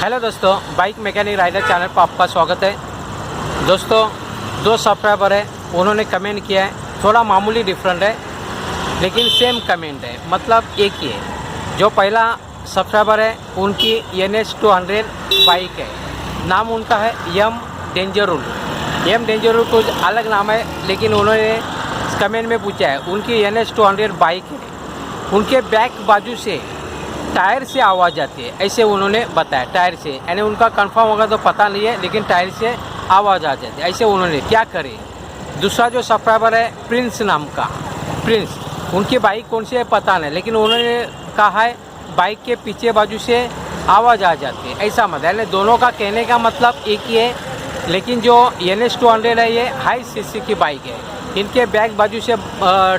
Hello दोस्तों, bike mechanic rider channel पर आपका स्वागत है। दोस्तों, दो सब्सक्राइबर है, उन्होंने कमेंट किया है, थोड़ा मामूली डिफरेंट है लेकिन सेम कमेंट है, मतलब एक ही है। जो पहला सब्सक्राइबर है उनकी NS 200 बाइक है, नाम उनका है एम डेंजरुल। एम डेंजरुल कुछ अलग नाम है, लेकिन उन्होंने कमेंट में पूछा है उनकी NS 200 बाइक है, उनके बैक बाजू से टायर से आवाज़ आती है, ऐसे उन्होंने बताया। टायर से यानी उनका कंफर्म होगा तो पता नहीं है, लेकिन टायर से आवाज़ आ जाती है, ऐसे उन्होंने क्या करे। दूसरा जो सब्सक्राइबर है प्रिंस नाम का, प्रिंस, उनकी बाइक कौन सी है पता नहीं, लेकिन उन्होंने कहा है बाइक के पीछे बाजू से आवाज़ आ जाती है, ऐसा मत। यानी दोनों का कहने का मतलब एक ही है, लेकिन जो NS 200 है ये हाई CC की बाइक है, इनके बैक बाजू से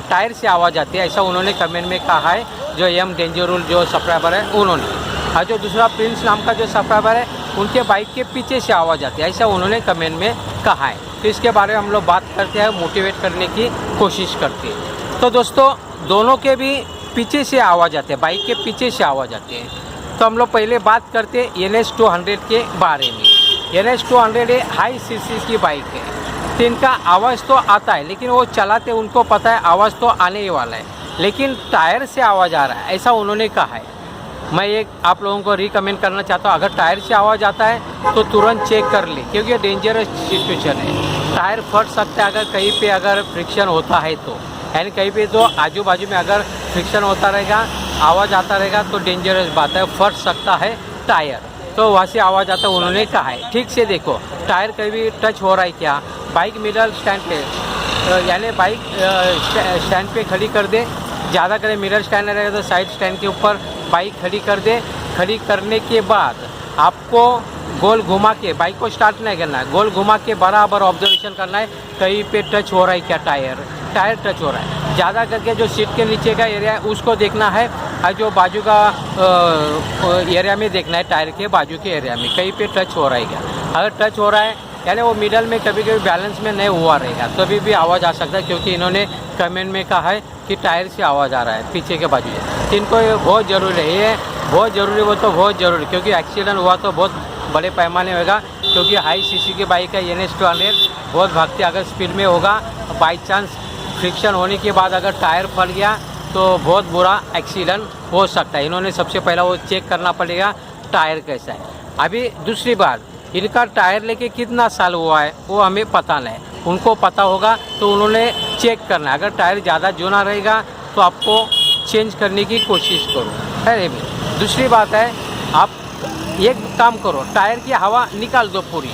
टायर से आवाज़ आती है, ऐसा उन्होंने कमेंट में कहा है। जो एम डेंजरुल जो सब्सक्राइबर है उन्होंने, और जो दूसरा प्रिंस नाम का जो सब्सक्राइबर है उनके बाइक के पीछे से आवाज़ आती है, ऐसा उन्होंने कमेंट में कहा है। तो इसके बारे में हम लोग बात करते हैं, मोटिवेट करने की कोशिश करते हैं। तो दोस्तों, दोनों के भी पीछे से आवाज़ आती है, बाइक के पीछे से आवाज़ आती है। तो हम लोग पहले बात करते हैं NS 200 के बारे में। NS 200 हाई CC की बाइक है, तो इनका आवाज़ तो आता है, लेकिन वो चलाते उनको पता है आवाज़ तो आने ही वाला है, लेकिन टायर से आवाज़ आ रहा है, ऐसा उन्होंने कहा है। मैं एक आप लोगों को रिकमेंड करना चाहता हूँ, अगर टायर से आवाज़ आता है तो तुरंत चेक कर ले, क्योंकि ये डेंजरस सिचुएशन है। टायर फट सकता है अगर कहीं पे अगर फ्रिक्शन होता है तो, यानी कहीं पे तो आजू बाजू में अगर फ्रिक्शन होता रहेगा, आवाज़ आता रहेगा तो डेंजरस बात है, फट सकता है टायर। तो वहाँ से आवाज़ आता है, उन्होंने कहा है। ठीक से देखो टायर कभी टच हो रहा है क्या, बाइक मिडल स्टैंड पे, यानी बाइक स्टैंड पे खड़ी कर दे, ज़्यादा करें मिरर स्टैंड रहेगा तो साइड स्टैंड के ऊपर बाइक खड़ी कर दे। खड़ी करने के बाद आपको गोल घुमा के, बाइक को स्टार्ट नहीं करना है, गोल घुमा के बराबर ऑब्जर्वेशन करना है कहीं पे टच हो रहा है क्या, टायर टच हो रहा है। ज़्यादा करके जो सीट के नीचे का एरिया है उसको देखना है, और जो बाजू का एरिया में देखना है, टायर के बाजू के एरिया में कहीं पे टच हो रहा है क्या। अगर टच हो रहा है यानी वो मिडल में कभी कभी बैलेंस में नहीं हुआ रहेगा, तो भी आवाज़ आ सकता है, क्योंकि इन्होंने कमेंट में कहा है कि टायर से आवाज़ आ रहा है पीछे के बाजू से। इनको ये बहुत ज़रूरी है, ये बहुत ज़रूरी, वो तो बहुत ज़रूरी, क्योंकि एक्सीडेंट हुआ तो बहुत बड़े पैमाने होगा, क्योंकि हाई CC की बाइक है NS 200, बहुत भागती, अगर स्पीड में होगा, बाई चांस फ्रिक्शन होने के बाद अगर टायर फट गया तो बहुत बुरा एक्सीडेंट हो सकता है। इन्होंने सबसे पहला वो चेक करना पड़ेगा टायर कैसा है। अभी दूसरी बात, इनका टायर लेके कितना साल हुआ है वो हमें पता नहीं, उनको पता होगा तो उन्होंने चेक करना है। अगर टायर ज़्यादा जूना रहेगा तो आपको चेंज करने की कोशिश करो, है भी। दूसरी बात है, आप एक काम करो, टायर की हवा निकाल दो पूरी,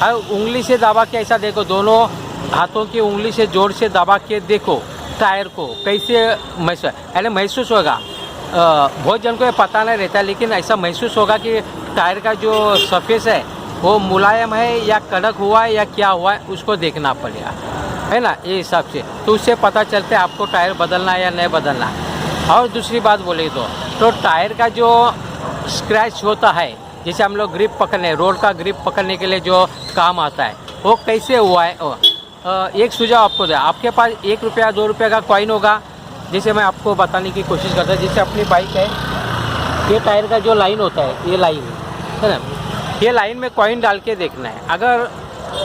उंगली से दबा के ऐसा देखो, दोनों हाथों की उंगली से जोर से दबा के देखो टायर को कैसे महसूस, यानी महसूस होगा। बहुत जन को ये पता नहीं रहता, लेकिन ऐसा महसूस होगा कि टायर का जो सरफेस है वो मुलायम है या कड़क हुआ है या क्या हुआ है, उसको देखना पड़ेगा, है ना, ये हिसाब से। तो उससे पता चलता है आपको टायर बदलना है या नहीं बदलना है। और दूसरी बात बोले तो टायर का जो स्क्रैच होता है, जैसे हम लोग ग्रिप पकड़ने, रोड का ग्रिप पकड़ने के लिए जो काम आता है, वो कैसे हुआ है। एक सुझाव आपको दे, आपके पास 1 रुपया 2 रुपये का कॉइन होगा, जैसे मैं आपको बताने की कोशिश करता हूँ। जैसे अपनी बाइक है, ये टायर का जो लाइन होता है, ये लाइन है ना, ये लाइन में कॉइन डाल के देखना है। अगर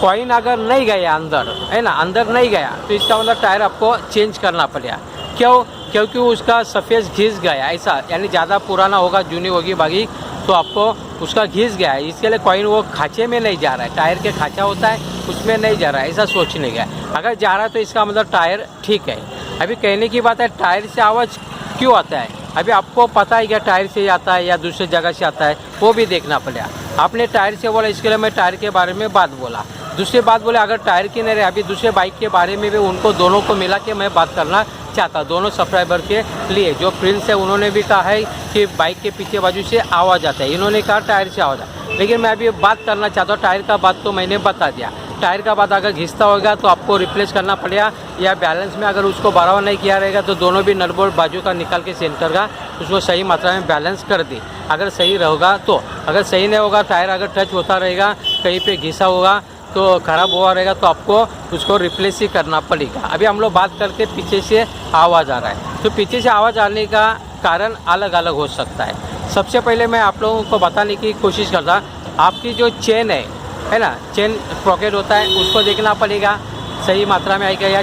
कॉइन अगर नहीं गया अंदर, है ना, अंदर नहीं गया, तो इसका मतलब टायर आपको चेंज करना पड़ेगा। क्यों? क्योंकि उसका सरफेस घिस गया, ऐसा, यानी ज़्यादा पुराना होगा, जूनी होगी बाइक, तो आपको उसका घिस गया है, इसके लिए कॉइन वो खाँचे में नहीं जा रहा है, टायर के खाँचा होता है उसमें नहीं जा रहा है, ऐसा सोचने का। अगर जा रहा है तो इसका मतलब टायर ठीक है। अभी कहने की बात है, टायर से आवाज़ क्यों आता है, अभी आपको पता है क्या टायर से आता है या दूसरी जगह से आता है, वो भी देखना पड़ेगा। आपने टायर से बोला, इसके लिए मैं टायर के बारे में बात बोला। दूसरी बात बोले, अगर टायर की नहीं रहे, अभी दूसरे बाइक के बारे में भी उनको दोनों को मिला के मैं बात करना चाहता, दोनों सब्सक्राइबर के लिए। जो प्रिंस है उन्होंने भी कहा है कि बाइक के पीछे बाजू से आवाज़ आता है, इन्होंने कहा टायर से आवाज़ आता है, लेकिन मैं अभी बात करना चाहता हूँ टायर का बात, तो मैंने बता दिया। टायर का बात अगर घिसता होगा तो आपको रिप्लेस करना पड़ेगा, या बैलेंस में अगर उसको बराबर नहीं किया रहेगा तो दोनों भी नट बोल्ट बाजू का निकाल के सेंटर का उसको सही मात्रा में बैलेंस कर दे। अगर सही रहेगा तो, अगर सही नहीं होगा, टायर अगर टच होता रहेगा, कहीं पे घिसा होगा तो ख़राब हुआ रहेगा, तो आपको उसको रिप्लेस ही करना पड़ेगा। अभी हम लोग बात करके पीछे से आवाज़ आ रहा है, तो पीछे से आवाज़ आने का कारण अलग अलग हो सकता है। सबसे पहले मैं आप लोगों को बताने की कोशिश करता, आपकी जो चेन है ना, चेन पॉकेट होता है उसको देखना पड़ेगा सही मात्रा में आएगा, या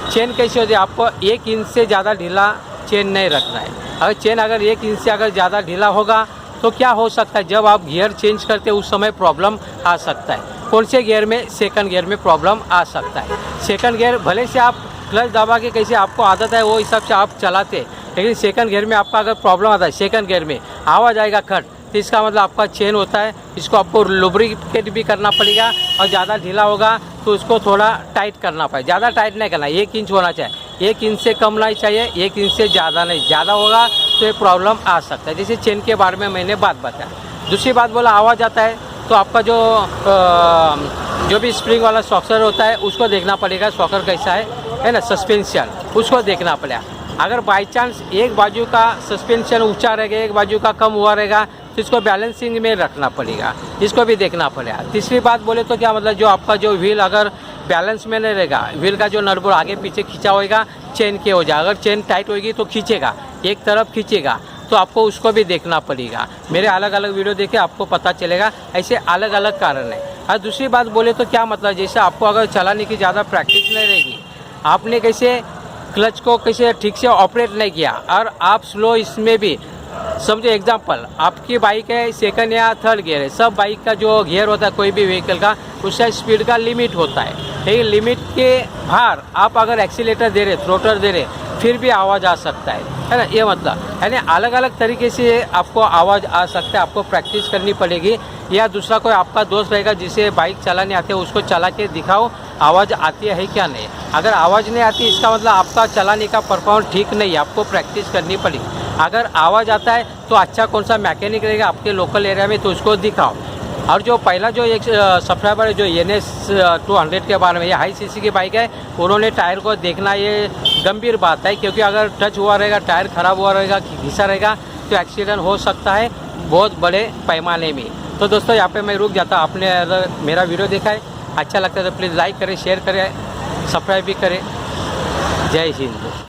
चेन कैसी होती है, आपको 1 इंच से ज़्यादा ढीला चेन नहीं रखना है। अगर चेन अगर 1 इंच से अगर ज़्यादा ढीला होगा तो क्या हो सकता है, जब आप गियर चेंज करते हैं उस समय प्रॉब्लम आ सकता है। कौन से गियर में? सेकंड गियर में प्रॉब्लम आ सकता है। सेकंड गियर भले से आप क्लच दबा के कैसे आपको आदत है वो हिसाब से आप चलाते, लेकिन सेकंड गियर में आपका अगर प्रॉब्लम आता है, सेकंड गियर में आवाज़ आएगा खट, तो इसका मतलब आपका चेन होता है, इसको आपको लुब्रिकेट भी करना पड़ेगा, और ज़्यादा ढीला होगा तो उसको थोड़ा टाइट करना पड़ेगा। ज़्यादा टाइट नहीं करना, 1 इंच होना चाहिए, 1 इंच से कम नहीं चाहिए, 1 इंच से ज़्यादा नहीं, ज़्यादा होगा तो ये प्रॉब्लम आ सकता है। जैसे चेन के बारे में मैंने बात बताया। दूसरी बात बोला आवाज़ आता है तो आपका जो भी स्प्रिंग वाला सॉकर होता है उसको देखना पड़ेगा, सॉकर कैसा है ना, सस्पेंशन उसको देखना पड़ेगा। अगर बाई चांस एक बाजू का सस्पेंशन ऊंचा रहेगा, एक बाजू का कम हुआ रहेगा, तो इसको बैलेंसिंग में रखना पड़ेगा, इसको भी देखना पड़ेगा। तीसरी बात बोले तो क्या मतलब, जो आपका जो व्हील अगर बैलेंस में नहीं रहेगा, व्हील का जो नट बोल्ट आगे पीछे खींचा होगा चेन के हो जाएगा, अगर चेन टाइट होगी तो खींचेगा, एक तरफ खींचेगा, तो आपको उसको भी देखना पड़ेगा। मेरे अलग अलग वीडियो देखे आपको पता चलेगा, ऐसे अलग अलग कारण है। और दूसरी बात बोले तो क्या मतलब, जैसे आपको अगर चलाने की ज़्यादा प्रैक्टिस नहीं रहेगी, आपने कैसे क्लच को कैसे ठीक से ऑपरेट नहीं किया और आप स्लो इसमें भी, समझो एग्जांपल आपकी बाइक है सेकंड या थर्ड गियर है, सब बाइक का जो गियर होता है कोई भी व्हीकल का, उसका स्पीड का लिमिट होता है, लेकिन लिमिट के बाहर आप अगर एक्सीलेटर दे रहे, थ्रोटल दे रहे, फिर भी आवाज़ आ सकता है ना, ये मतलब यानी अलग अलग तरीके से आपको आवाज़ आ सकता है। आपको प्रैक्टिस करनी पड़ेगी, या दूसरा कोई आपका दोस्त रहेगा जिसे बाइक चलाने आते है उसको चला के दिखाओ आवाज़ आती है क्या नहीं। अगर आवाज़ नहीं आती इसका मतलब आपका चलाने का परफॉर्मेंस ठीक नहीं है, आपको प्रैक्टिस करनी पड़ेगी। अगर आवाज़ आता है तो अच्छा कौन सा मैकेनिक रहेगा आपके लोकल एरिया में, तो उसको दिखाओ। और जो पहला जो एक सब्सक्राइबर है जो NS 200 के बारे में, ये हाई सीसी की बाइक है, उन्होंने टायर को देखना ये गंभीर बात है, क्योंकि अगर टच हुआ रहेगा, टायर ख़राब हुआ रहेगा, घिसा रहेगा, तो एक्सीडेंट हो सकता है बहुत बड़े पैमाने में। तो दोस्तों यहाँ पे मैं रुक जाता। आपने अगर मेरा वीडियो देखा है अच्छा लगता है तो प्लीज़ लाइक करें, शेयर करें, सब्सक्राइब भी करें। जय हिंद।